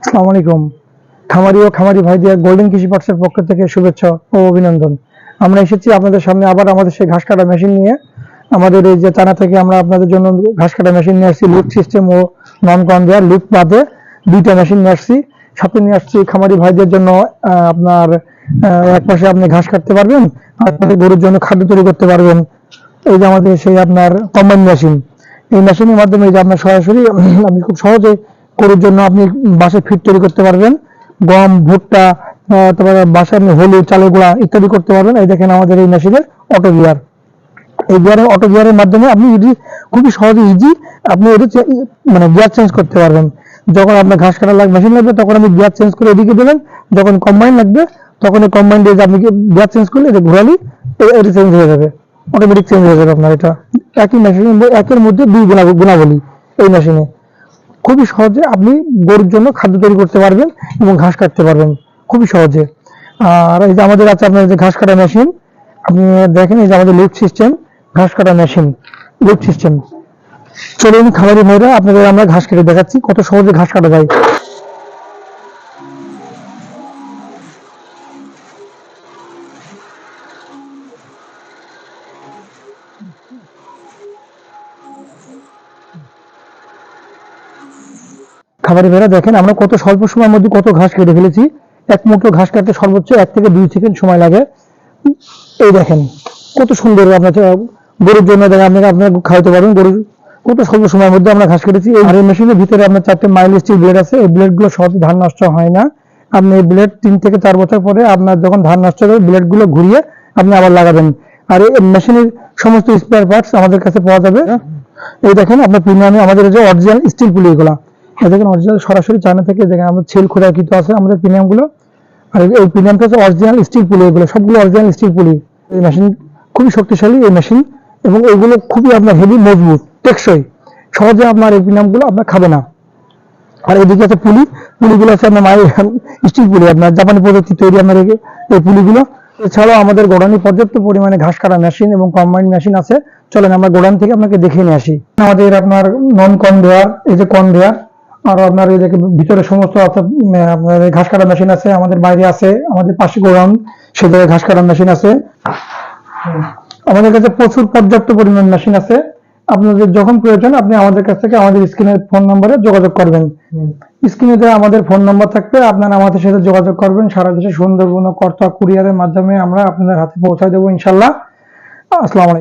আসসালামু আলাইকুম। খামারি ও খামারি ভাইদের গোল্ডেন কৃষি পার্টসের পক্ষ থেকে শুভেচ্ছা ও অভিনন্দন। আমরা এসেছি আপনাদের সামনে আবার আমাদের সেই ঘাস কাটা মেশিন নিয়ে। আমাদের এই যে টানা থেকে আমরা আপনাদের জন্য ঘাস কাটা মেশিন নিয়ে আসছি, লুপ সিস্টেম ও নন কনভেয়ার লুপ বাদে দুইটা মেশিন নিয়ে আসছি। সাথে নিয়ে আসছি খামারি ভাইদের জন্য আপনার এক পাশে আপনি ঘাস কাটতে পারবেন, আর গরুর জন্য খাদ্য তৈরি করতে পারবেন। এই যে আমাদের সেই আপনার কম্বাইন মেশিন, এই মেশিনের মাধ্যমে এই যে আপনার সরাসরি আপনি খুব সহজে গরুর জন্য আপনি বাসায় ফিড তৈরি করতে পারবেন। গম, ভুট্টা, তারপরে বাসায় আপনি হলুদ, চালের গুঁড়া ইত্যাদি করতে পারবেন। এই দেখেন আমাদের এই মেশিনের অটো গিয়ার। এই গিয়ারের অটো গিয়ারের মাধ্যমে আপনি যদি খুবই সহজে ইজি আপনি এটা মানে গিয়ার চেঞ্জ করতে পারবেন। যখন আপনার ঘাস কাটার মেশিন লাগবে তখন আপনি গিয়ার চেঞ্জ করে এদিকে দেবেন, যখন কম্বাইন লাগবে তখন এই কম্বাইন দিয়ে আপনি গিয়ার চেঞ্জ করলে এটা ঘোরালি এটা চেঞ্জ হয়ে যাবে, অটোমেটিক চেঞ্জ হয়ে যাবে আপনার। এটা একই মেশিন, একের মধ্যে দুই গুণাবলী এই মেশিনে। খুবই সহজে আপনি গরুর জন্য খাদ্য তৈরি করতে পারবেন এবং ঘাস কাটতে পারবেন খুবই সহজে। আর এই যে আমাদের আছে আপনার যে ঘাস কাটা মেশিন, আপনি দেখেন এই যে আমাদের লিফট সিস্টেম ঘাস কাটা মেশিন, লিফট সিস্টেম। চলুন খামারি ভাইরা আপনাদের আমরা ঘাস কেটে দেখাচ্ছি কত সহজে ঘাস কাটা যায়। খামারি ভাইরা দেখেন আমরা কত স্বল্প সময়ের মধ্যে কত ঘাস কেটে ফেলেছি। এক মুঠো ঘাস কাটতে সর্বোচ্চ 1 থেকে 2 সেকেন্ড সময় লাগে। এই দেখেন কত সুন্দর আপনার গরুর জন্য দেখেন আপনি আপনার খাওয়াতে পারবেন গরুর কত স্বল্প সময়ের মধ্যে আমরা ঘাস কেটেছি। আর এই মেশিনের ভিতরে আপনার 4টে মাইল স্টিল ব্লেড আছে। এই ব্লেড গুলো সহজে ধান নষ্ট হয় না। আপনি এই ব্লেড 3 থেকে 4 বছর পরে আপনার যখন ধান নষ্ট হবে ব্লেড গুলো ঘুরিয়ে আপনি আবার লাগাবেন। আর এই মেশিনের সমস্ত স্পেয়ার পার্টস আমাদের কাছে পাওয়া যাবে। এই দেখেন আপনার প্রিমিয়ামে আমাদের যে অরিজিনাল স্টিল পুলি এগুলা, এই দেখেন অরিজিনাল সরাসরি চায়না থেকে দেখেন আমাদের সেল খোদাইকৃত আছে আমাদের প্রিমিয়াম গুলো। আর এই প্রিমিয়ামটা হচ্ছে অরিজিনাল স্টিল পুলি, এগুলো সবগুলো অরিজিনাল স্টিল পুলি। এই মেশিন খুবই শক্তিশালী এই মেশিন, এবং এগুলো খুবই আপনার হেভি, মজবুত, টেকসই। সহজে আপনার এই প্রিমিয়ামগুলো আপনার খাবে না। আর এদিকে আছে পুলি, পুলিগুলো আছে আপনার মায়ের স্টিল পুলি, আপনার জাপানি পদ্ধতি তৈরি আপনার এই পুলিগুলো। এছাড়াও আমাদের গোডাউনে পর্যাপ্ত পরিমাণে ঘাস কাটা মেশিন এবং কম্বাইন মেশিন আছে। চলেন আমরা গোডাউন থেকে আপনাকে দেখে নিয়ে আসি। আমাদের আপনার নন কনভেয়ার, এই যে কনভেয়ার, আর আপনার এই দেখে ভিতরে সমস্ত আপনার ঘাস কাটা মেশিন আছে। আমাদের বাইরে আছে আমাদের পাশে গোডাউন, সে জায়গায় ঘাস কাটা মেশিন আছে। আমাদের কাছে প্রচুর পর্যাপ্ত পরিমাণ মেশিন আছে। আপনাদের যখন প্রয়োজন আপনি আমাদের কাছ থেকে আমাদের স্ক্রিনের ফোন নম্বরে যোগাযোগ করবেন। স্ক্রিনে আমাদের ফোন নম্বর থাকবে, আপনারা আমাদের সাথে যোগাযোগ করবেন। সারা দেশে সুন্দরবন ও কর্তা কুরিয়ারের মাধ্যমে আমরা আপনাদের হাতে পৌঁছায় দেবো ইনশাল্লাহ। আসসালামু আলাইকুম।